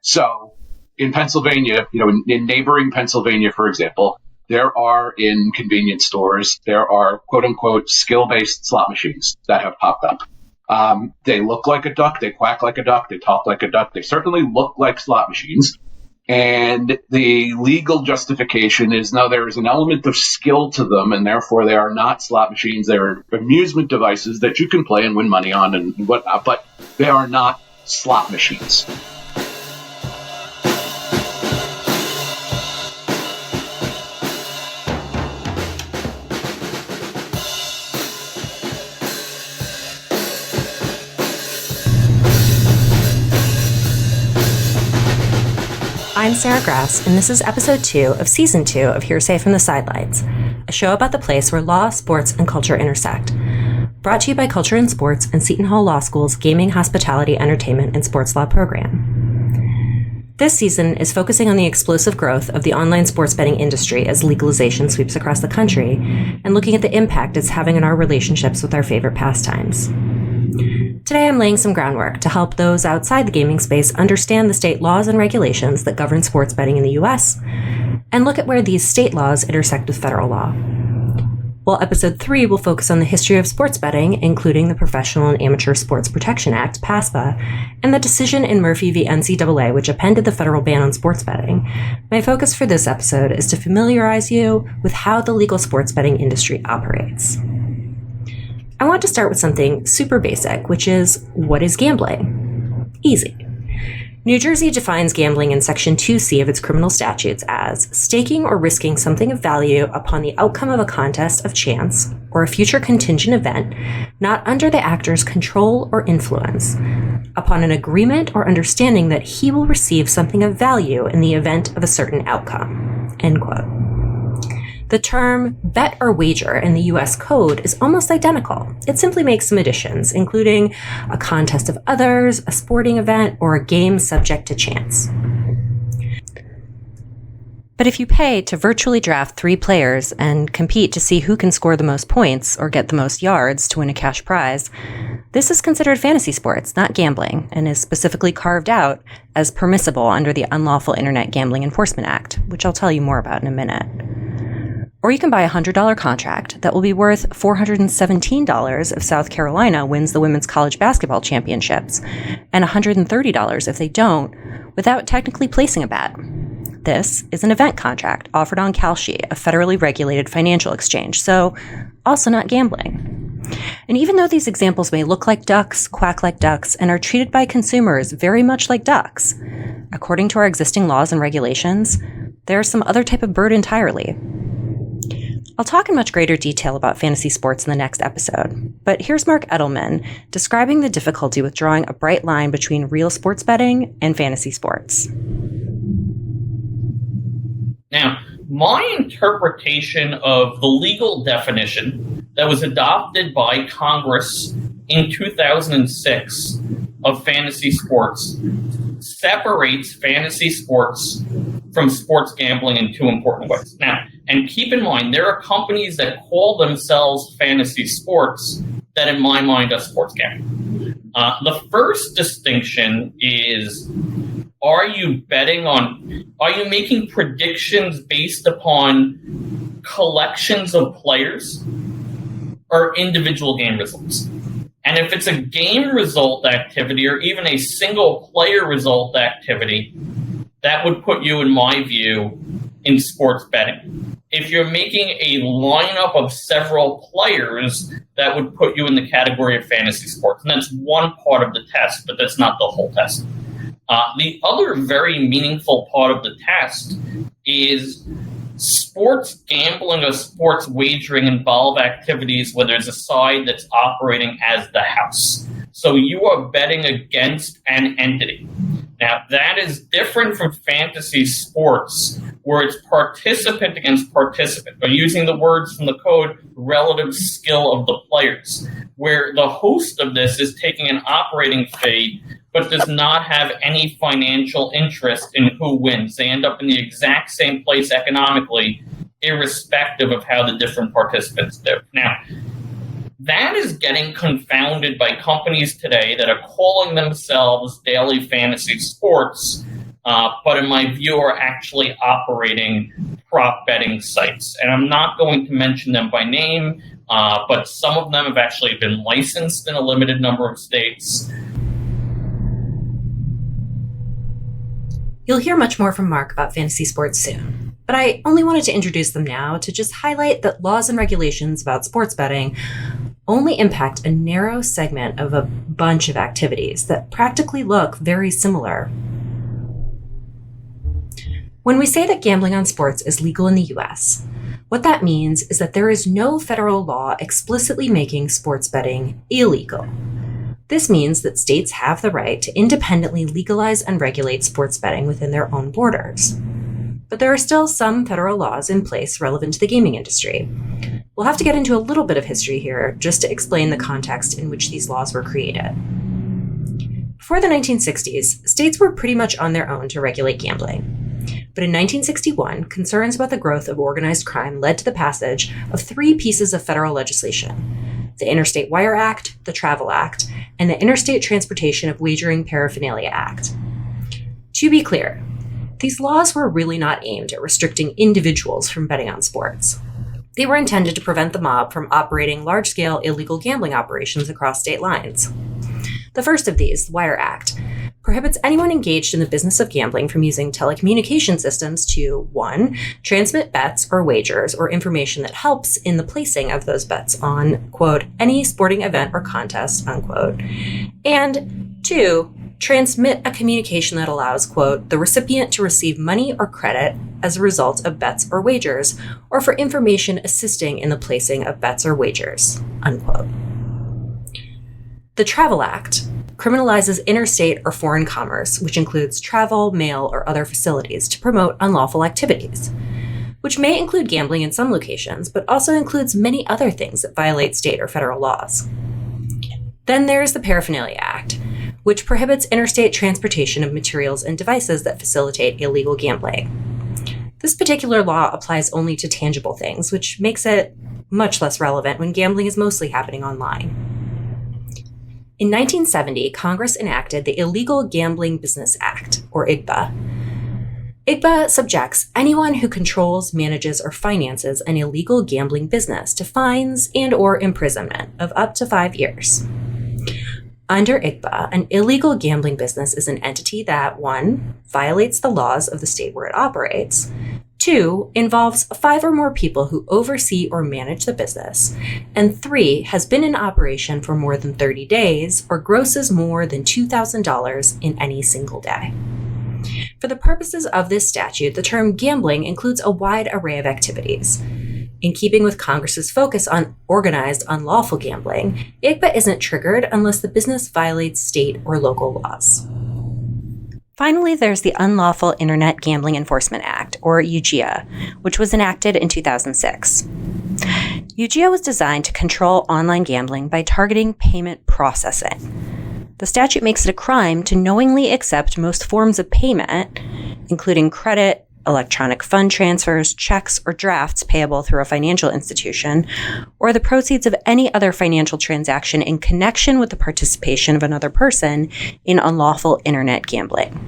So in Pennsylvania, in neighboring Pennsylvania, for example, there are in convenience stores, there are quote unquote skill-based slot machines that have popped up. They look like a duck, they quack like a duck, they talk like a duck. They certainly look like slot machines. And the legal justification is, no, there is an element of skill to them, and therefore they are not slot machines. They are amusement devices that you can play and win money on and whatnot, but they are not slot machines. I'm Sara Gras, and this is episode 2 of season 2 of Hearsay from the Sidelines, a show about the place where law, sports, and culture intersect. Brought to you by Culture and Sports and Seton Hall Law School's Gaming, Hospitality, Entertainment, and Sports Law program. This season is focusing on the explosive growth of the online sports betting industry as legalization sweeps across the country, and looking at the impact it's having on our relationships with our favorite pastimes. Today I'm laying some groundwork to help those outside the gaming space understand the state laws and regulations that govern sports betting in the U.S., and look at where these state laws intersect with federal law. While episode 3 will focus on the history of sports betting, including the Professional and Amateur Sports Protection Act, PASPA, and the decision in Murphy v. NCAA which appended the federal ban on sports betting, my focus for this episode is to familiarize you with how the legal sports betting industry operates. I want to start with something super basic, which is, what is gambling? Easy. New Jersey defines gambling in Section 2C of its criminal statutes as staking or risking something of value upon the outcome of a contest of chance or a future contingent event not under the actor's control or influence, upon an agreement or understanding that he will receive something of value in the event of a certain outcome. End quote. The term bet or wager in the U.S. Code is almost identical. It simply makes some additions, including a contest of others, a sporting event, or a game subject to chance. But if you pay to virtually draft 3 players and compete to see who can score the most points or get the most yards to win a cash prize, this is considered fantasy sports, not gambling, and is specifically carved out as permissible under the Unlawful Internet Gambling Enforcement Act, which I'll tell you more about in a minute. Or you can buy a $100 contract that will be worth $417 if South Carolina wins the women's college basketball championships, and $130 if they don't, without technically placing a bet. This is an event contract offered on Kalshi, a federally regulated financial exchange, so also not gambling. And even though these examples may look like ducks, quack like ducks, and are treated by consumers very much like ducks, according to our existing laws and regulations, there are some other type of bird entirely. I'll talk in much greater detail about fantasy sports in the next episode, but here's Mark Edelman describing the difficulty with drawing a bright line between real sports betting and fantasy sports. Now, my interpretation of the legal definition that was adopted by Congress in 2006 of fantasy sports separates fantasy sports from sports gambling in 2 important ways. Now, and keep in mind, there are companies that call themselves fantasy sports that, in my mind, are sports gambling. The first distinction is, are you making predictions based upon collections of players or individual game results? And if it's a game result activity or even a single player result activity, that would put you, in my view, in sports betting. If you're making a lineup of several players, that would put you in the category of fantasy sports. And that's one part of the test, but that's not the whole test. The other very meaningful part of the test is sports gambling or sports wagering involve activities where there's a side that's operating as the house. So you are betting against an entity. Now, that is different from fantasy sports, where it's participant against participant, or using the words from the code, relative skill of the players, where the host of this is taking an operating fee, but does not have any financial interest in who wins. They end up in the exact same place economically, irrespective of how the different participants do. Now, that is getting confounded by companies today that are calling themselves daily fantasy sports, but in my view are actually operating prop betting sites. And I'm not going to mention them by name, but some of them have actually been licensed in a limited number of states. You'll hear much more from Mark about fantasy sports soon, but I only wanted to introduce them now to just highlight that laws and regulations about sports betting only impact a narrow segment of a bunch of activities that practically look very similar. When we say that gambling on sports is legal in the US, what that means is that there is no federal law explicitly making sports betting illegal. This means that states have the right to independently legalize and regulate sports betting within their own borders. But there are still some federal laws in place relevant to the gaming industry. We'll have to get into a little bit of history here just to explain the context in which these laws were created. Before the 1960s, states were pretty much on their own to regulate gambling. But in 1961, concerns about the growth of organized crime led to the passage of 3 pieces of federal legislation: the Interstate Wire Act, the Travel Act, and the Interstate Transportation of Wagering Paraphernalia Act. To be clear, these laws were really not aimed at restricting individuals from betting on sports. They were intended to prevent the mob from operating large-scale illegal gambling operations across state lines. The first of these, the Wire Act, prohibits anyone engaged in the business of gambling from using telecommunication systems to 1. Transmit bets or wagers or information that helps in the placing of those bets on, quote, any sporting event or contest, unquote, and 2. Transmit a communication that allows, quote, the recipient to receive money or credit as a result of bets or wagers, or for information assisting in the placing of bets or wagers, unquote. The Travel Act criminalizes interstate or foreign commerce, which includes travel, mail, or other facilities to promote unlawful activities, which may include gambling in some locations, but also includes many other things that violate state or federal laws. Then there's the Paraphernalia Act, which prohibits interstate transportation of materials and devices that facilitate illegal gambling. This particular law applies only to tangible things, which makes it much less relevant when gambling is mostly happening online. In 1970, Congress enacted the Illegal Gambling Business Act, or IGBA. IGBA subjects anyone who controls, manages, or finances an illegal gambling business to fines and/or imprisonment of up to 5 years. Under IGBA, an illegal gambling business is an entity that, 1, violates the laws of the state where it operates, 2, involves 5 or more people who oversee or manage the business, and 3, has been in operation for more than 30 days or grosses more than $2,000 in any single day. For the purposes of this statute, the term gambling includes a wide array of activities. In keeping with Congress's focus on organized, unlawful gambling, IGBA isn't triggered unless the business violates state or local laws. Finally, there's the Unlawful Internet Gambling Enforcement Act, or UGIA, which was enacted in 2006. UGIA was designed to control online gambling by targeting payment processing. The statute makes it a crime to knowingly accept most forms of payment, including credit, electronic fund transfers, checks, or drafts payable through a financial institution, or the proceeds of any other financial transaction in connection with the participation of another person in unlawful internet gambling.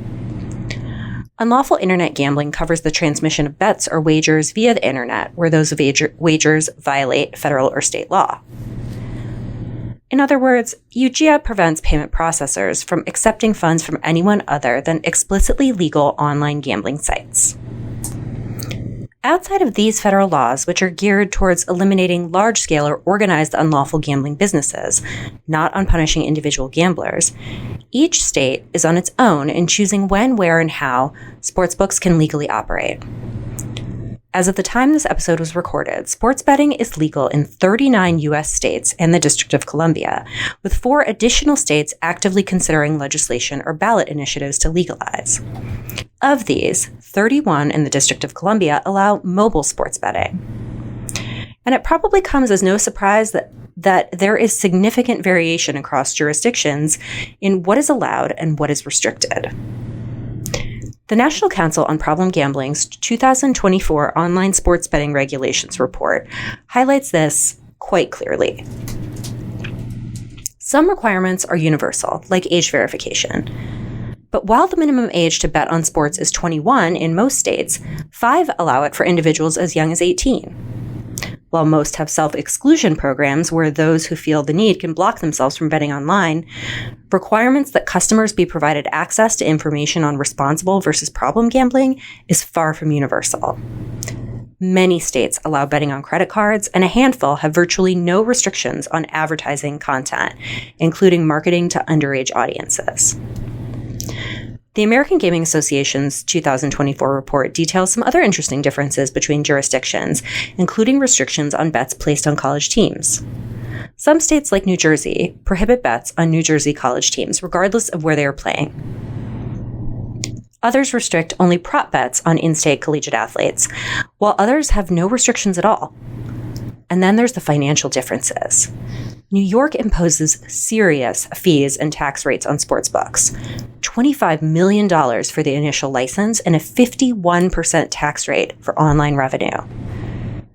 Unlawful internet gambling covers the transmission of bets or wagers via the internet, where those wagers violate federal or state law. In other words, UGIA prevents payment processors from accepting funds from anyone other than explicitly legal online gambling sites. Outside of these federal laws, which are geared towards eliminating large-scale or organized unlawful gambling businesses, not on punishing individual gamblers, each state is on its own in choosing when, where, and how sportsbooks can legally operate. As of the time this episode was recorded, sports betting is legal in 39 U.S. states and the District of Columbia, with 4 additional states actively considering legislation or ballot initiatives to legalize. Of these, 31 in the District of Columbia allow mobile sports betting. And it probably comes as no surprise that there is significant variation across jurisdictions in what is allowed and what is restricted. The National Council on Problem Gambling's 2024 Online Sports Betting Regulations report highlights this quite clearly. Some requirements are universal, like age verification. But while the minimum age to bet on sports is 21 in most states, 5 allow it for individuals as young as 18. While most have self-exclusion programs where those who feel the need can block themselves from betting online, requirements that customers be provided access to information on responsible versus problem gambling is far from universal. Many states allow betting on credit cards, and a handful have virtually no restrictions on advertising content, including marketing to underage audiences. The American Gaming Association's 2024 report details some other interesting differences between jurisdictions, including restrictions on bets placed on college teams. Some states, like New Jersey, prohibit bets on New Jersey college teams, regardless of where they are playing. Others restrict only prop bets on in-state collegiate athletes, while others have no restrictions at all. And then there's the financial differences. New York imposes serious fees and tax rates on sportsbooks. $25 million for the initial license and a 51% tax rate for online revenue.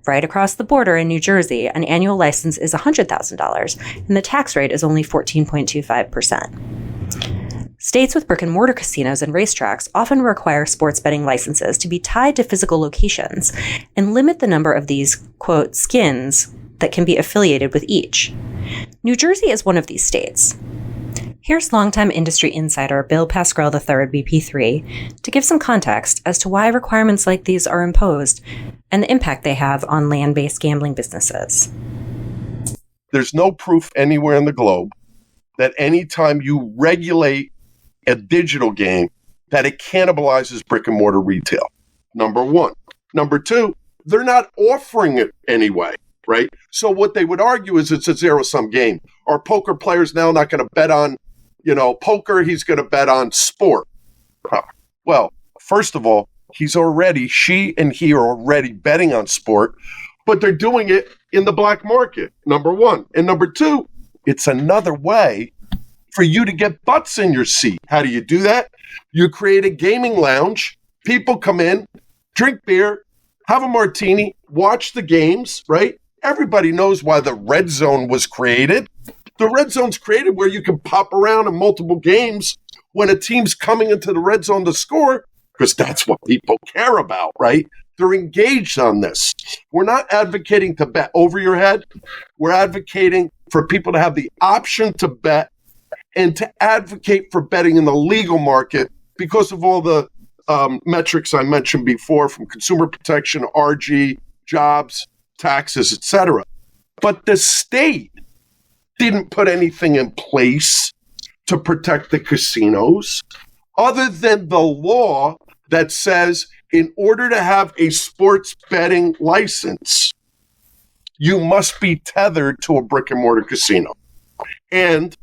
Right across the border in New Jersey, an annual license is $100,000, and the tax rate is only 14.25%. States with brick-and-mortar casinos and racetracks often require sports betting licenses to be tied to physical locations and limit the number of these, quote, skins that can be affiliated with each. New Jersey is one of these states. Here's longtime industry insider Bill Pascrell III, BP3, to give some context as to why requirements like these are imposed and the impact they have on land-based gambling businesses. There's no proof anywhere in the globe that anytime you regulate a digital game, that it cannibalizes brick-and-mortar retail, number one. Number two, they're not offering it anyway. Right? So what they would argue is it's a zero-sum game. Our poker player's now not going to bet on, poker. He's going to bet on sport. Well, first of all, she and he are already betting on sport, but they're doing it in the black market, number one. And number two, it's another way for you to get butts in your seat. How do you do that? You create a gaming lounge. People come in, drink beer, have a martini, watch the games, right? Everybody knows why the red zone was created. The red zone's created where you can pop around in multiple games when a team's coming into the red zone to score, because that's what people care about, right? They're engaged on this. We're not advocating to bet over your head. We're advocating for people to have the option to bet and to advocate for betting in the legal market because of all the metrics I mentioned before, from consumer protection, RG, jobs, taxes, etc. But the state didn't put anything in place to protect the casinos other than the law that says in order to have a sports betting license, you must be tethered to a brick and mortar casino and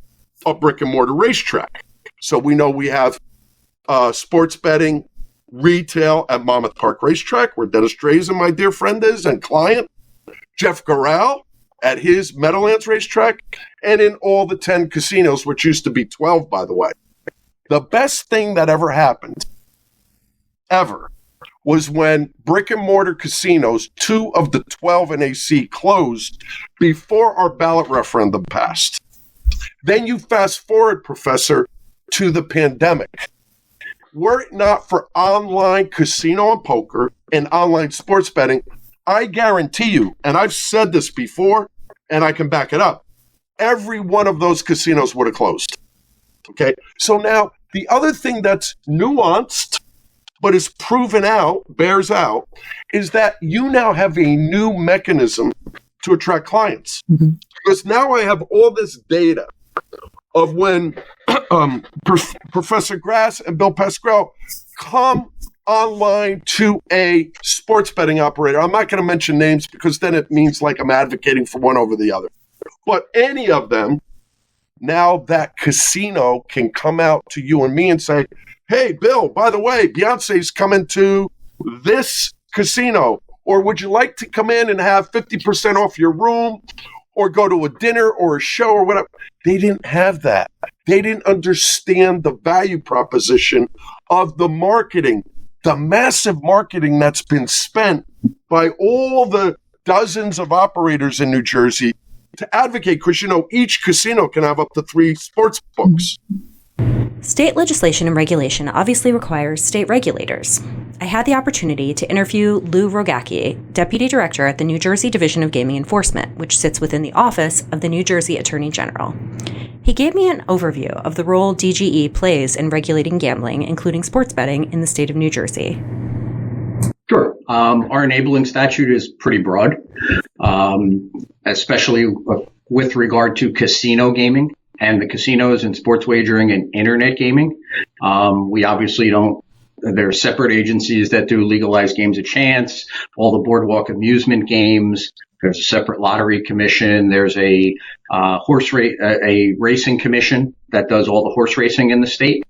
a brick and mortar racetrack. So we know we have sports betting retail at Monmouth Park Racetrack, where Dennis Drazen, my dear friend, is and client. Jeff Garral at his Meadowlands Racetrack, and in all the 10 casinos, which used to be 12, by the way. The best thing that ever happened, ever, was when brick and mortar casinos, 2 of the 12 in AC, closed before our ballot referendum passed. Then you fast forward, Professor, to the pandemic. Were it not for online casino and poker and online sports betting, I guarantee you, and I've said this before, and I can back it up, every one of those casinos would have closed. Okay? So now, the other thing that's nuanced, but is proven out, bears out, is that you now have a new mechanism to attract clients. Mm-hmm. Because now I have all this data of when Professor Gras and Bill Pascrell come online to a sports betting operator. I'm not going to mention names because then it means like I'm advocating for one over the other. But any of them, now that casino can come out to you and me and say, hey, Bill, by the way, Beyonce's coming to this casino. Or would you like to come in and have 50% off your room or go to a dinner or a show or whatever? They didn't have that. They didn't understand the value proposition of the marketing, the massive marketing that's been spent by all the dozens of operators in New Jersey to advocate, because, each casino can have up to 3 sports books. State legislation and regulation obviously requires state regulators. I had the opportunity to interview Lou Rogacki, Deputy Director at the New Jersey Division of Gaming Enforcement, which sits within the Office of the New Jersey Attorney General. He gave me an overview of the role DGE plays in regulating gambling, including sports betting, in the state of New Jersey. Sure. Our enabling statute is pretty broad, especially with regard to casino gaming and the casinos and sports wagering and internet gaming. We obviously there are separate agencies that do legalized games of chance, all the boardwalk amusement games. There's a separate lottery commission. There's a racing commission that does all the horse racing in the state.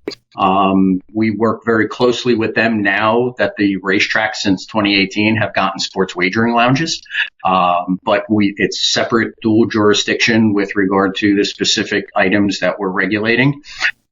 We work very closely with them now that the racetracks since 2018 have gotten sports wagering lounges. But it's separate dual jurisdiction with regard to the specific items that we're regulating.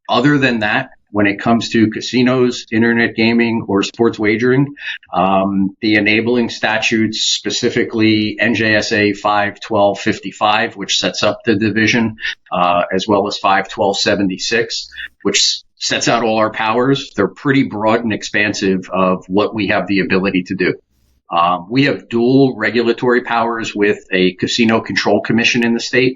Other than that, when it comes to casinos, internet gaming, or sports wagering, the enabling statutes, specifically NJSA 51255, which sets up the division, as well as 51276, which sets out all our powers. They're pretty broad and expansive of what we have the ability to do. We have dual regulatory powers with a casino control commission in the state.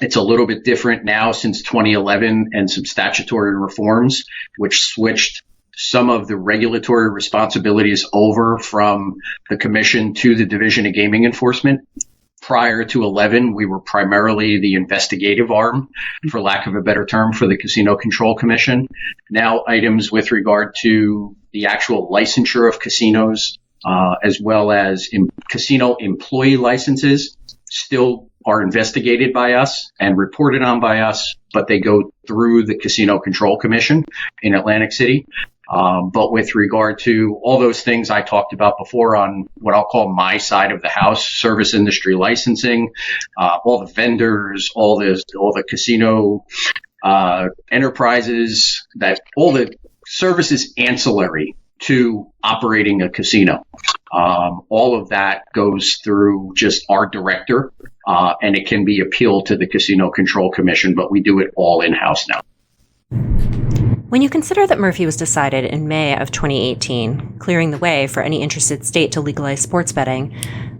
It's a little bit different now since 2011 and some statutory reforms, which switched some of the regulatory responsibilities over from the commission to the Division of Gaming Enforcement. Prior to 11, we were primarily the investigative arm, for lack of a better term, for the Casino Control Commission. Now items with regard to the actual licensure of casinos, as well as casino employee licenses, still are investigated by us and reported on by us, but they go through the Casino Control Commission in Atlantic City. But with regard to all those things I talked about before on what I'll call my side of the house, service industry licensing, all the vendors, all the casino enterprises, all the services ancillary to operating a casino. All of that goes through just our director, and it can be appealed to the Casino Control Commission, but we do it all in-house now. When you consider that Murphy was decided in May of 2018, clearing the way for any interested state to legalize sports betting,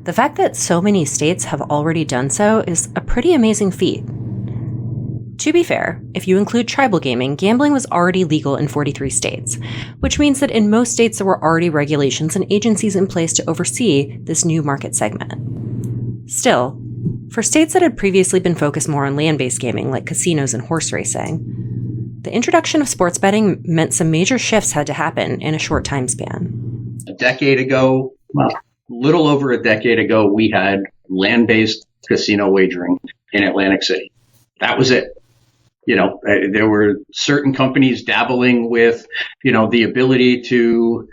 the fact that so many states have already done so is a pretty amazing feat. To be fair, if you include tribal gaming, gambling was already legal in 43 states, which means that in most states there were already regulations and agencies in place to oversee this new market segment. Still, for states that had previously been focused more on land-based gaming like casinos and horse racing, the introduction of sports betting meant some major shifts had to happen in a short time span. A little over a decade ago, we had land-based casino wagering in Atlantic City. That was it. There were certain companies dabbling with, the ability to,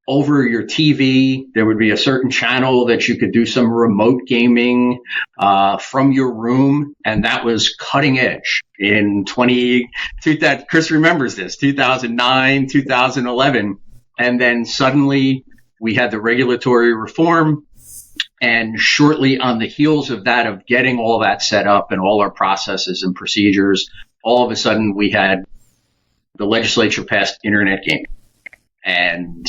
over your TV, there would be a certain channel that you could do some remote gaming from your room, and that was cutting edge in Chris remembers this, 2009, 2011, and then suddenly we had the regulatory reform. And shortly on the heels of that, of getting all that set up and all our processes and procedures, all of a sudden we had the legislature passed internet gaming. And,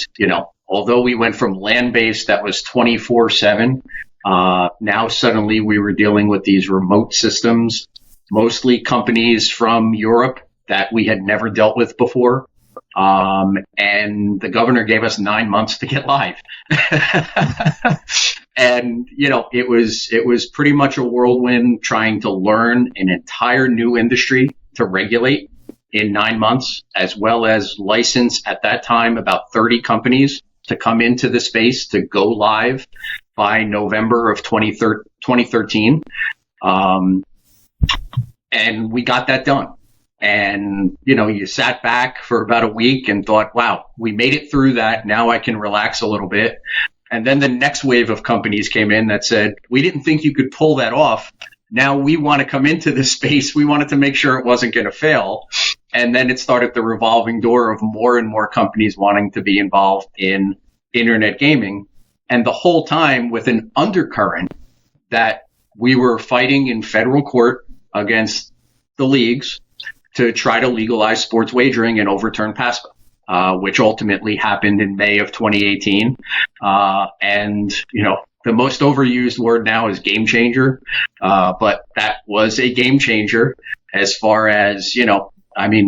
although we went from land-based that was 24/7, now suddenly we were dealing with these remote systems, mostly companies from Europe that we had never dealt with before. And the governor gave us 9 months to get live. And, it was pretty much a whirlwind trying to learn an entire new industry to regulate in 9 months, as well as license at that time about 30 companies to come into the space to go live by November of 2013. And we got that done. And, you sat back for about a week and thought, wow, we made it through that. Now I can relax a little bit. And then the next wave of companies came in that said, we didn't think you could pull that off. Now we want to come into this space. We wanted to make sure it wasn't going to fail. And then it started the revolving door of more and more companies wanting to be involved in internet gaming. And the whole time with an undercurrent that we were fighting in federal court against the leagues to try to legalize sports wagering and overturn PASPA. Which ultimately happened in May of 2018. And, the most overused word now is game changer. But that was a game changer as far as,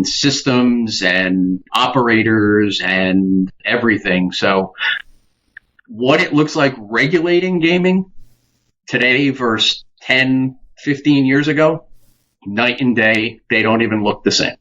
systems and operators and everything. So what it looks like regulating gaming today versus 10, 15 years ago, night and day, they don't even look the same.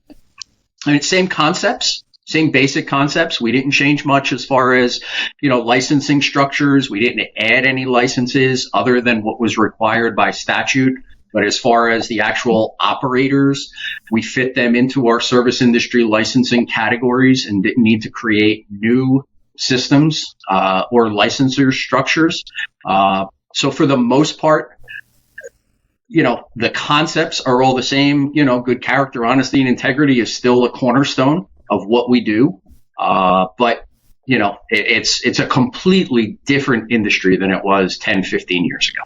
I mean, same concepts. Same basic concepts. We didn't change much as far as, licensing structures. We didn't add any licenses other than what was required by statute. But as far as the actual operators, we fit them into our service industry licensing categories and didn't need to create new systems or licensor structures. So for the most part, the concepts are all the same. Good character, honesty, and integrity is still a cornerstone of what we do. But, it's a completely different industry than it was 10, 15 years ago.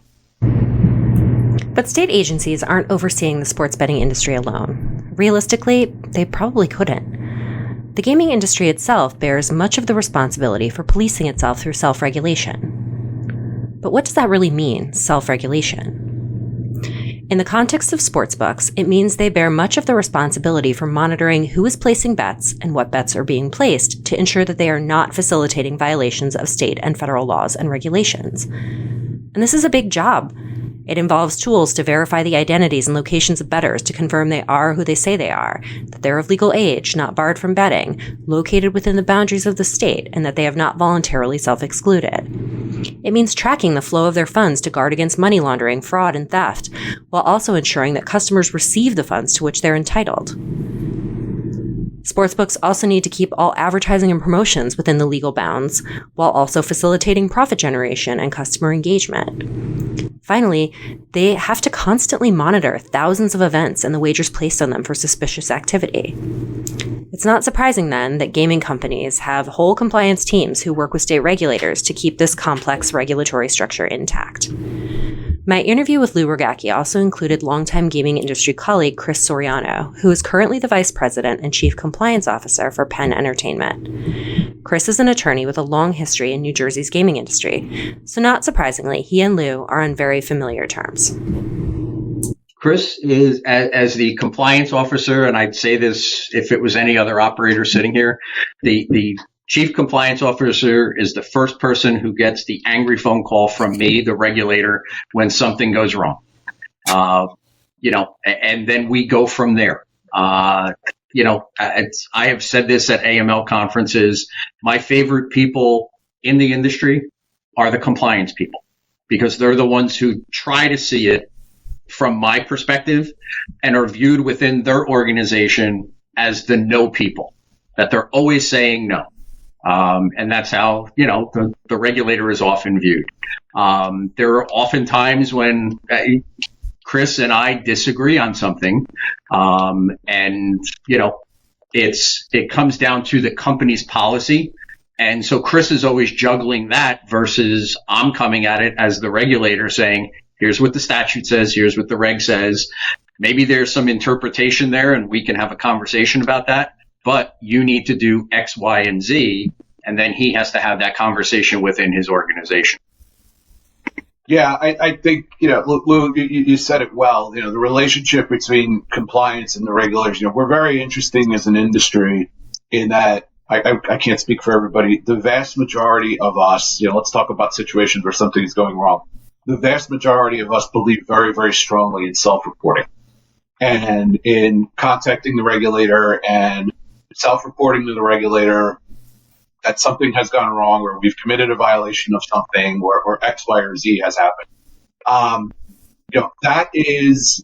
But state agencies aren't overseeing the sports betting industry alone. Realistically, they probably couldn't. The gaming industry itself bears much of the responsibility for policing itself through self-regulation. But what does that really mean, self-regulation? In the context of sportsbooks, it means they bear much of the responsibility for monitoring who is placing bets and what bets are being placed to ensure that they are not facilitating violations of state and federal laws and regulations. And this is a big job. It involves tools to verify the identities and locations of bettors to confirm they are who they say they are, that they're of legal age, not barred from betting, located within the boundaries of the state, and that they have not voluntarily self-excluded. It means tracking the flow of their funds to guard against money laundering, fraud, and theft, while also ensuring that customers receive the funds to which they're entitled. Sportsbooks also need to keep all advertising and promotions within the legal bounds, while also facilitating profit generation and customer engagement. Finally, they have to constantly monitor thousands of events and the wagers placed on them for suspicious activity. It's not surprising, then, that gaming companies have whole compliance teams who work with state regulators to keep this complex regulatory structure intact. My interview with Lou Rogacki also included longtime gaming industry colleague Chris Soriano, who is currently the Vice President and Chief Compliance Officer for Penn Entertainment. Chris is an attorney with a long history in New Jersey's gaming industry, so not surprisingly, he and Lou are on very familiar terms. Chris is, as the compliance officer, and I'd say this if it was any other operator sitting here, the Chief Compliance Officer is the first person who gets the angry phone call from me, the regulator, when something goes wrong. And then we go from there. I have said this at AML conferences. My favorite people in the industry are the compliance people, because they're the ones who try to see it from my perspective and are viewed within their organization as the no people, that they're always saying no. And that's how, the regulator is often viewed. There are often times when Chris and I disagree on something. It comes down to the company's policy. And so Chris is always juggling that versus I'm coming at it as the regulator saying, here's what the statute says, here's what the reg says. Maybe there's some interpretation there and we can have a conversation about that. But you need to do X, Y, and Z, and then he has to have that conversation within his organization. Yeah, I think, Lou, you said it well. The relationship between compliance and the regulators, we're very interesting as an industry in that I can't speak for everybody. The vast majority of us, let's talk about situations where something is going wrong. The vast majority of us believe very, very strongly in self-reporting and in contacting the regulator and self-reporting to the regulator that something has gone wrong or we've committed a violation of something or X, Y, or Z has happened. That is,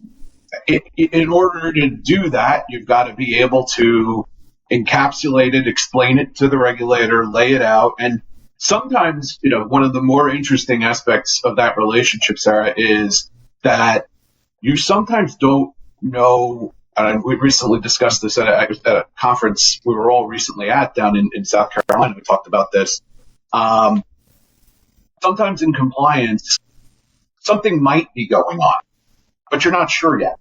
in order to do that, you've got to be able to encapsulate it, explain it to the regulator, lay it out. And sometimes, one of the more interesting aspects of that relationship, Sarah, is that you sometimes don't know. And we recently discussed this at a conference we were all recently at down in South Carolina. We talked about this. Sometimes in compliance, something might be going on, but you're not sure yet.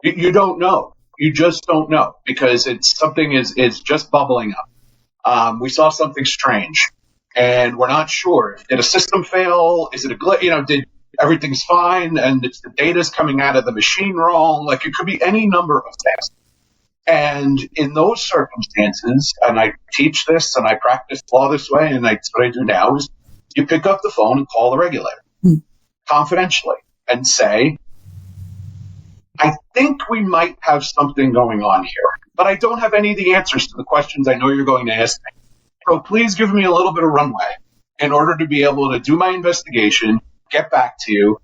You don't know. You just don't know because something is just bubbling up. We saw something strange, and we're not sure. Did a system fail? Is it a glitch? Did everything's fine and the data's coming out of the machine wrong? Like, it could be any number of things. And in those circumstances, and I teach this and I practice law this way, and that's what I do now, is you pick up the phone and call the regulator confidentially and say, I think we might have something going on here, but I don't have any of the answers to the questions I know you're going to ask me. So please give me a little bit of runway in order to be able to do my investigation, get back to you.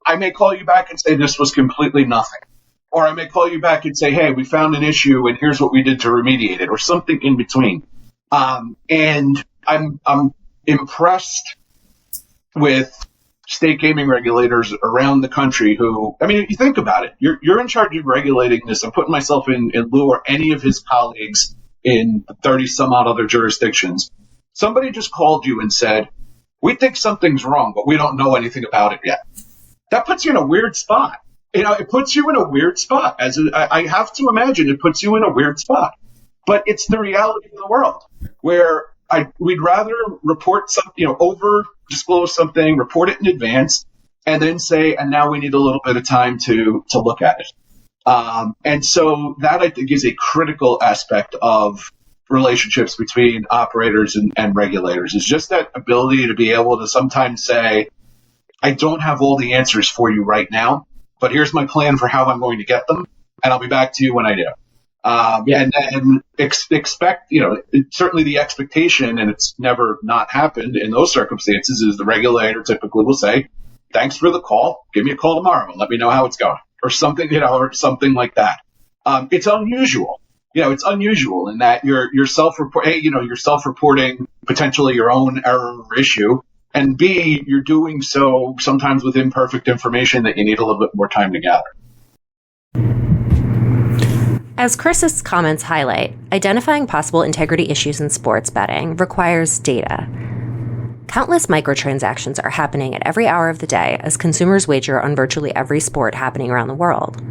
I may call you back and say this was completely nothing. Or I may call you back and say, hey, we found an issue and here's what we did to remediate it, or something in between. And I'm impressed with state gaming regulators around the country who, I mean, you think about it, you're in charge of regulating this. I'm putting myself in lieu or any of his colleagues in 30 some odd other jurisdictions. Somebody just called you and said, we think something's wrong, but we don't know anything about it yet. That puts you in a weird spot. It puts you in a weird spot. I have to imagine it puts you in a weird spot. But it's the reality of the world where we'd rather report something, over disclose something, report it in advance, and then say, and now we need a little bit of time to look at it. And so that, I think, is a critical aspect of relationships between operators and regulators, is just that ability to be able to sometimes say, I don't have all the answers for you right now, but here's my plan for how I'm going to get them, and I'll be back to you when I do. And then expect, certainly the expectation, and it's never not happened in those circumstances, is the regulator typically will say, thanks for the call. Give me a call tomorrow and let me know how it's going, or something, or something like that. It's unusual. It's unusual in that you're self-reporting potentially your own error or issue. And B, you're doing so sometimes with imperfect information that you need a little bit more time to gather. As Chris's comments highlight, identifying possible integrity issues in sports betting requires data. Countless microtransactions are happening at every hour of the day as consumers wager on virtually every sport happening around the world.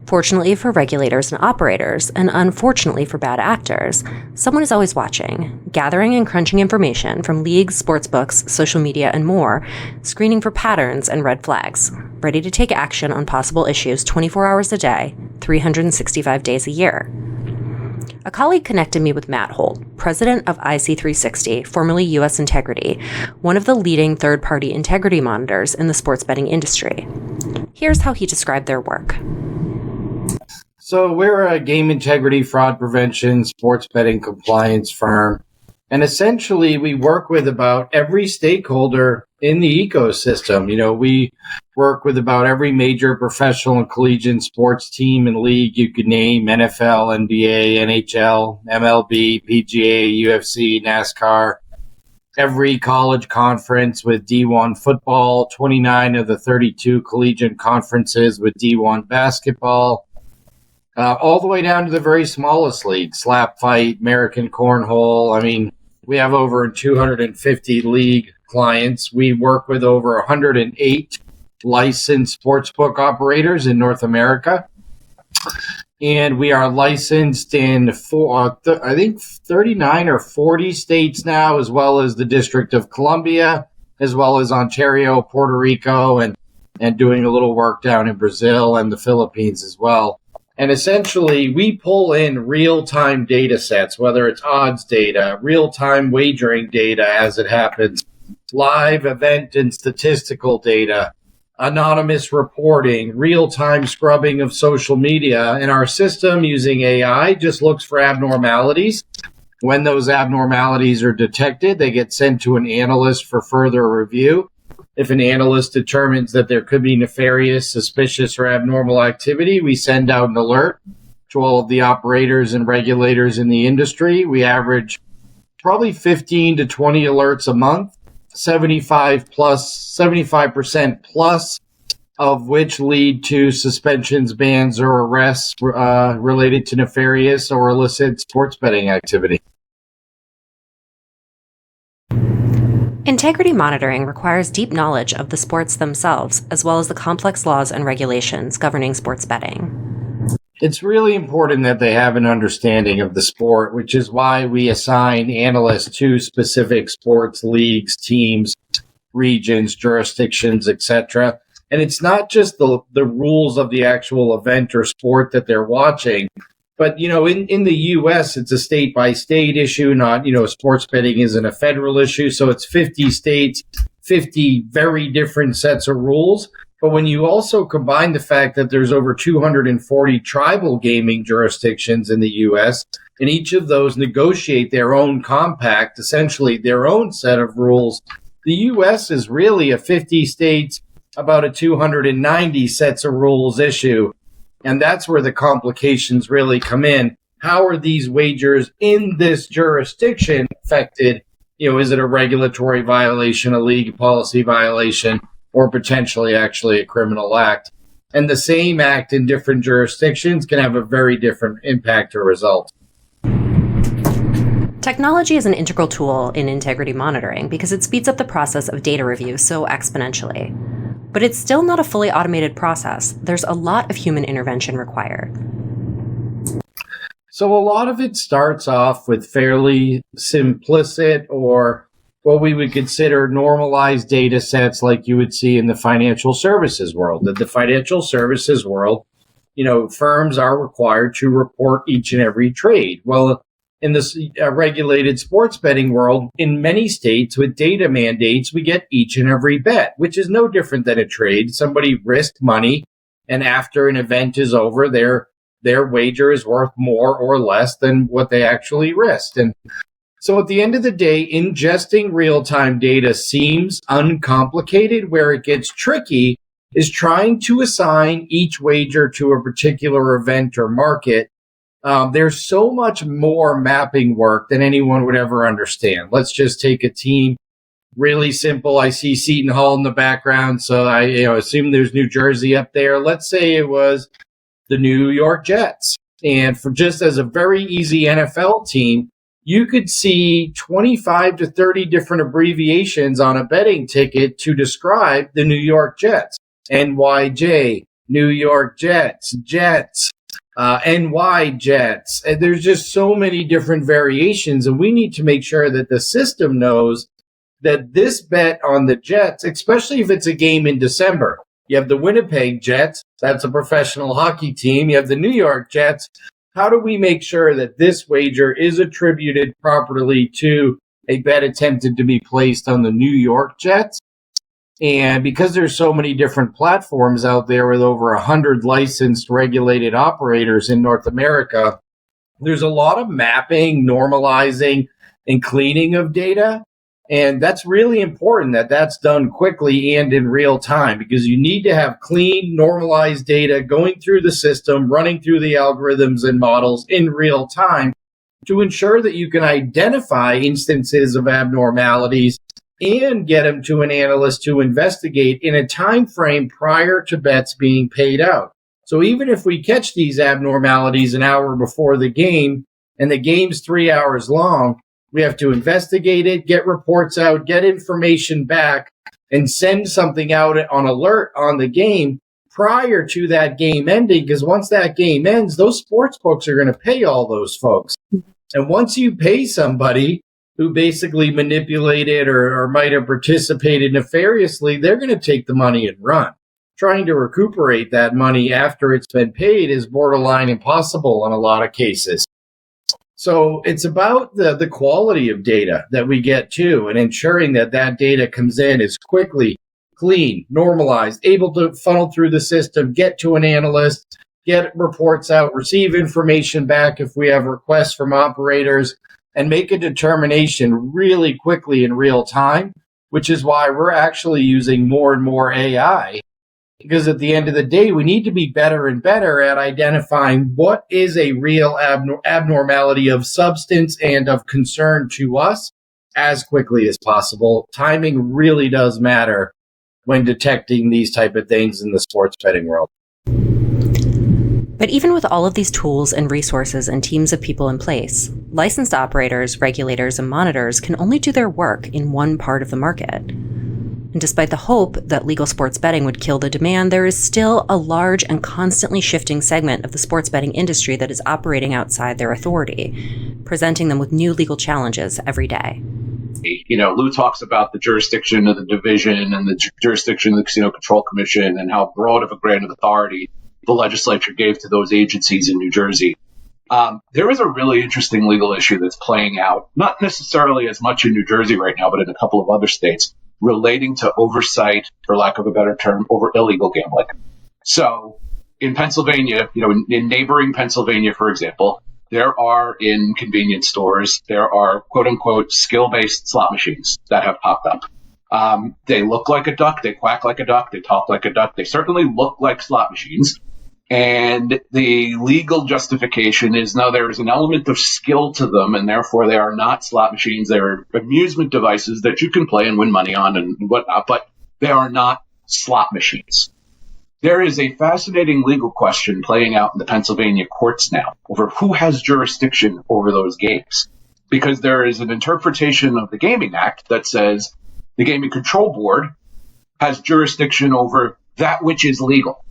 Fortunately for regulators and operators, and unfortunately for bad actors, someone is always watching, gathering and crunching information from leagues, sportsbooks, social media, and more, screening for patterns and red flags, ready to take action on possible issues 24 hours a day, 365 days a year. A colleague connected me with Matt Holt, president of IC360, formerly US Integrity, one of the leading third-party integrity monitors in the sports betting industry. Here's how he described their work. So we're a game integrity, fraud prevention, sports betting compliance firm. And essentially, we work with about every stakeholder in the ecosystem. We work with about every major professional and collegiate sports team and league you could name: NFL, NBA, NHL, MLB, PGA, UFC, NASCAR. Every college conference with D1 football, 29 of the 32 collegiate conferences with D1 basketball, all the way down to the very smallest league, slap fight, American cornhole. I mean, we have over 250 league clients. We work with over 108 licensed sportsbook operators in North America. And we are licensed in 39 or 40 states now, as well as the District of Columbia, as well as Ontario, Puerto Rico, and doing a little work down in Brazil and the Philippines as well. And essentially, we pull in real-time data sets, whether it's odds data, real-time wagering data as it happens, live event and statistical data, anonymous reporting, real-time scrubbing of social media. And our system, using AI, just looks for abnormalities. When those abnormalities are detected, they get sent to an analyst for further review. If an analyst determines that there could be nefarious, suspicious, or abnormal activity, we send out an alert to all of the operators and regulators in the industry. We average probably 15 to 20 alerts a month, 75% plus of which lead to suspensions, bans, or arrests related to nefarious or illicit sports betting activity. Integrity monitoring requires deep knowledge of the sports themselves, as well as the complex laws and regulations governing sports betting. It's really important that they have an understanding of the sport, which is why we assign analysts to specific sports leagues, teams, regions, jurisdictions, etc. And it's not just the rules of the actual event or sport that they're watching, but, in the U.S., it's a state-by-state issue, not, sports betting isn't a federal issue, so it's 50 states, 50 very different sets of rules. But when you also combine the fact that there's over 240 tribal gaming jurisdictions in the U.S., and each of those negotiate their own compact, essentially their own set of rules, the U.S. is really a 50 states, about a 290 sets of rules issue. And that's where the complications really come in. How are these wagers in this jurisdiction affected? Is it a regulatory violation, a league policy violation, or potentially actually a criminal act? And the same act in different jurisdictions can have a very different impact or result. Technology is an integral tool in integrity monitoring because it speeds up the process of data review so exponentially. But it's still not a fully automated process. There's a lot of human intervention required. So a lot of it starts off with fairly simplistic or what we would consider normalized data sets like you would see in the financial services world. In the financial services world, firms are required to report each and every trade. Well, in this regulated sports betting world, in many states with data mandates, we get each and every bet, which is no different than a trade. Somebody risked money, and after an event is over, their wager is worth more or less than what they actually risked. And so at the end of the day, ingesting real-time data seems uncomplicated. Where it gets tricky is trying to assign each wager to a particular event or market. There's so much more mapping work than anyone would ever understand. Let's just take a team, really simple. I see Seton Hall in the background, so I assume there's New Jersey up there. Let's say it was the New York Jets. And for just as a very easy NFL team, you could see 25 to 30 different abbreviations on a betting ticket to describe the New York Jets. NYJ, New York Jets, Jets. NY Jets. And there's just so many different variations, and we need to make sure that the system knows that this bet on the Jets, especially if it's a game in December, you have the Winnipeg Jets, that's a professional hockey team, you have the New York Jets. How do we make sure that this wager is attributed properly to a bet attempted to be placed on the New York Jets? And because there's so many different platforms out there with over 100 licensed regulated operators in North America, there's a lot of mapping, normalizing, and cleaning of data. And that's really important that that's done quickly and in real time, because you need to have clean, normalized data going through the system, running through the algorithms and models in real time to ensure that you can identify instances of abnormalities and get them to an analyst to investigate in a time frame prior to bets being paid out. So even if we catch these abnormalities an hour before the game and the game's 3 hours long, we have to investigate it, get reports out, get information back, and send something out on alert on the game prior to that game ending, because once that game ends, those sports books are going to pay all those folks. And once you pay somebody who basically manipulated or might have participated nefariously, they're going to take the money and run. Trying to recuperate that money after it's been paid is borderline impossible in a lot of cases. So it's about the quality of data that we get too, and ensuring that that data comes in is quickly, clean, normalized, able to funnel through the system, get to an analyst, get reports out, receive information back if we have requests from operators, and make a determination really quickly in real time, which is why we're actually using more and more AI. Because at the end of the day, we need to be better and better at identifying what is a real abnormality of substance and of concern to us as quickly as possible. Timing really does matter when detecting these type of things in the sports betting world. But even with all of these tools and resources and teams of people in place, licensed operators, regulators, and monitors can only do their work in one part of the market. And despite the hope that legal sports betting would kill the demand, there is still a large and constantly shifting segment of the sports betting industry that is operating outside their authority, presenting them with new legal challenges every day. Lou talks about the jurisdiction of the division and the jurisdiction of the Casino Control Commission and how broad of a grant of authority the legislature gave to those agencies in New Jersey. There is a really interesting legal issue that's playing out, not necessarily as much in New Jersey right now, but in a couple of other states, relating to oversight, for lack of a better term, over illegal gambling. So in Pennsylvania, in neighboring Pennsylvania, for example, there are in convenience stores, there are quote unquote skill-based slot machines that have popped up. They look like a duck, they quack like a duck, they talk like a duck. They certainly look like slot machines. And the legal justification is, no, there is an element of skill to them, and therefore they are not slot machines. They're amusement devices that you can play and win money on and whatnot, but they are not slot machines. There is a fascinating legal question playing out in the Pennsylvania courts now over who has jurisdiction over those games, because there is an interpretation of the Gaming Act that says the Gaming Control Board has jurisdiction over that which is legal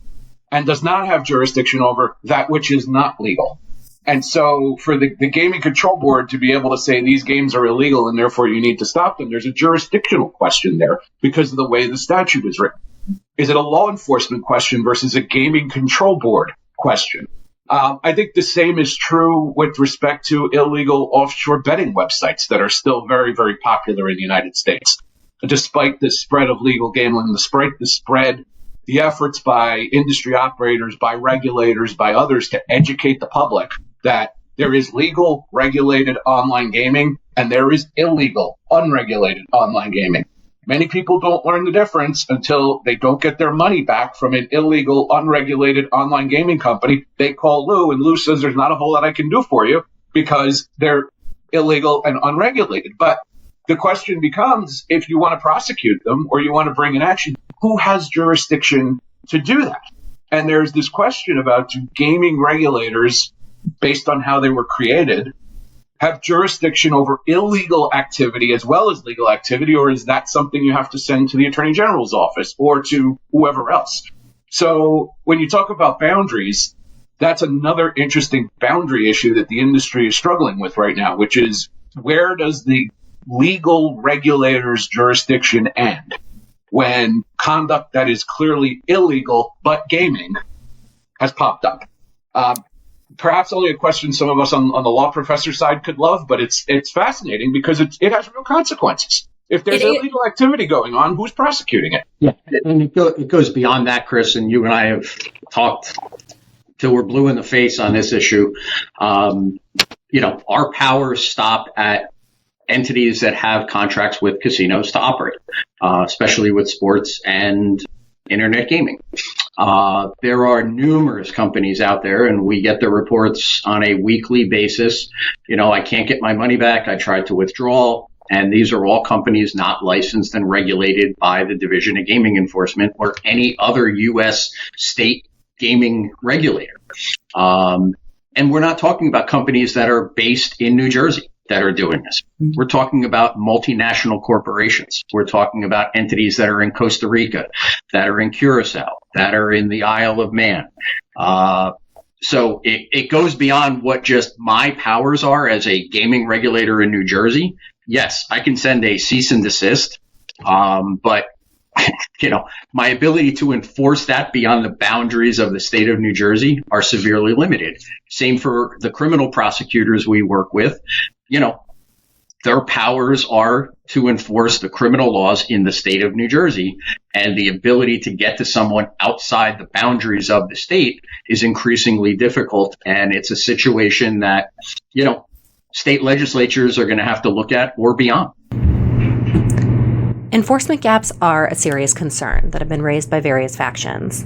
and does not have jurisdiction over that which is not legal. And so for the Gaming Control Board to be able to say these games are illegal and therefore you need to stop them, there's a jurisdictional question there because of the way the statute is written. Is it a law enforcement question versus a Gaming Control Board question? I think the same is true with respect to illegal offshore betting websites that are still very, very popular in the United States. Despite the spread of legal gambling, the efforts by industry operators, by regulators, by others to educate the public that there is legal, regulated online gaming and there is illegal, unregulated online gaming. Many people don't learn the difference until they don't get their money back from an illegal, unregulated online gaming company. They call Lou, and Lou says there's not a whole lot I can do for you because they're illegal and unregulated. But the question becomes, if you want to prosecute them or you want to bring an action, who has jurisdiction to do that? And there's this question about, do gaming regulators, based on how they were created, have jurisdiction over illegal activity as well as legal activity, or is that something you have to send to the Attorney General's office or to whoever else? So when you talk about boundaries, that's another interesting boundary issue that the industry is struggling with right now, which is, where does the legal regulator's jurisdiction end when conduct that is clearly illegal but gaming has popped up? Perhaps only a question some of us on the law professor side could love, but it's fascinating because it has real consequences. If there's illegal activity going on, who's prosecuting it? Yeah, and it goes beyond that, Chris, and you and I have talked till we're blue in the face on this issue. Our powers stop at entities that have contracts with casinos to operate, especially with sports and internet gaming. There are numerous companies out there, and we get the reports on a weekly basis. I can't get my money back. I tried to withdraw. And these are all companies not licensed and regulated by the Division of Gaming Enforcement or any other U.S. state gaming regulator. And we're not talking about companies that are based in New Jersey that are doing this. We're talking about multinational corporations. We're talking about entities that are in Costa Rica, that are in Curacao, that are in the Isle of Man. So it goes beyond what just my powers are as a gaming regulator in New Jersey. Yes, I can send a cease and desist, but my ability to enforce that beyond the boundaries of the state of New Jersey are severely limited. Same for the criminal prosecutors we work with. Their powers are to enforce the criminal laws in the state of New Jersey, and the ability to get to someone outside the boundaries of the state is increasingly difficult. And it's a situation that, state legislatures are going to have to look at or beyond. Enforcement gaps are a serious concern that have been raised by various factions.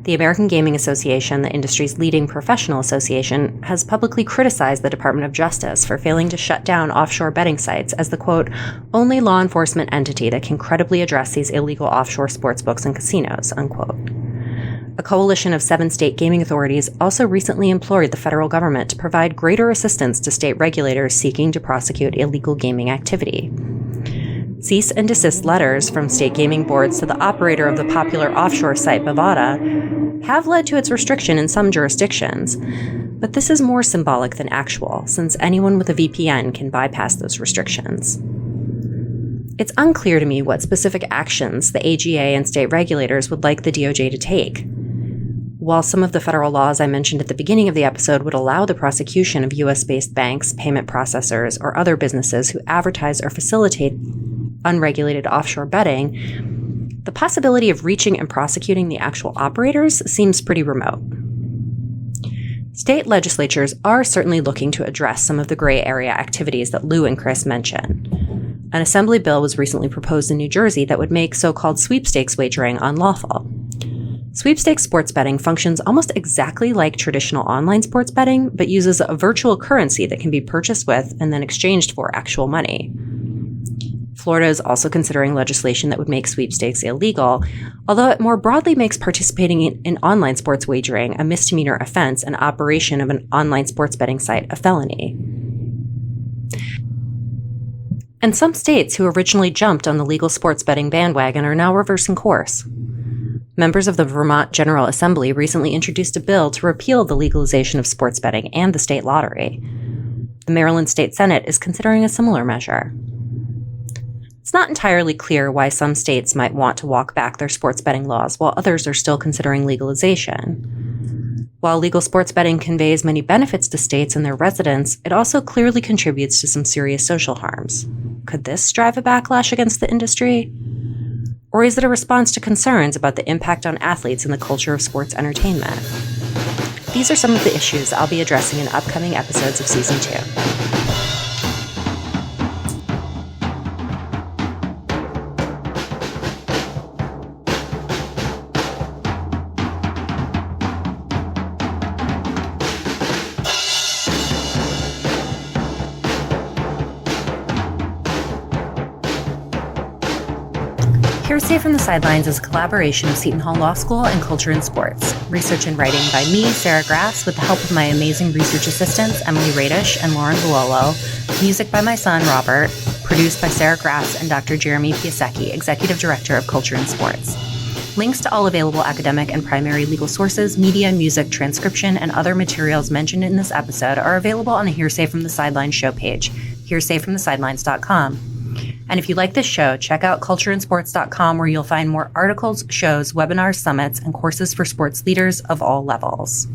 The American Gaming Association, the industry's leading professional association, has publicly criticized the Department of Justice for failing to shut down offshore betting sites as the, quote, only law enforcement entity that can credibly address these illegal offshore sportsbooks and casinos, unquote. A coalition of 7 state gaming authorities also recently implored the federal government to provide greater assistance to state regulators seeking to prosecute illegal gaming activity. Cease and desist letters from state gaming boards to the operator of the popular offshore site Bovada have led to its restriction in some jurisdictions. But this is more symbolic than actual, since anyone with a VPN can bypass those restrictions. It's unclear to me what specific actions the AGA and state regulators would like the DOJ to take. While some of the federal laws I mentioned at the beginning of the episode would allow the prosecution of U.S.-based banks, payment processors, or other businesses who advertise or facilitate unregulated offshore betting, the possibility of reaching and prosecuting the actual operators seems pretty remote. State legislatures are certainly looking to address some of the gray area activities that Lou and Chris mentioned. An assembly bill was recently proposed in New Jersey that would make so-called sweepstakes wagering unlawful. Sweepstakes sports betting functions almost exactly like traditional online sports betting, but uses a virtual currency that can be purchased with and then exchanged for actual money. Florida is also considering legislation that would make sweepstakes illegal, although it more broadly makes participating in online sports wagering a misdemeanor offense and operation of an online sports betting site a felony. And some states who originally jumped on the legal sports betting bandwagon are now reversing course. Members of the Vermont General Assembly recently introduced a bill to repeal the legalization of sports betting and the state lottery. The Maryland State Senate is considering a similar measure. It's not entirely clear why some states might want to walk back their sports betting laws while others are still considering legalization. While legal sports betting conveys many benefits to states and their residents, it also clearly contributes to some serious social harms. Could this drive a backlash against the industry? Or is it a response to concerns about the impact on athletes and the culture of sports entertainment? These are some of the issues I'll be addressing in upcoming episodes of Season 2. Hearsay from the Sidelines is a collaboration of Seton Hall Law School and Culture in Sports. Research and writing by me, Sara Gras, with the help of my amazing research assistants, Emily Radish and Lauren Buolo. Music by my son, Robert. Produced by Sara Gras and Dr. Jeremy Piasecki, Executive Director of Culture in Sports. Links to all available academic and primary legal sources, media, music, transcription, and other materials mentioned in this episode are available on the Hearsay from the Sidelines show page, hearsayfromthesidelines.com. And if you like this show, check out cultureinsports.com, where you'll find more articles, shows, webinars, summits, and courses for sports leaders of all levels.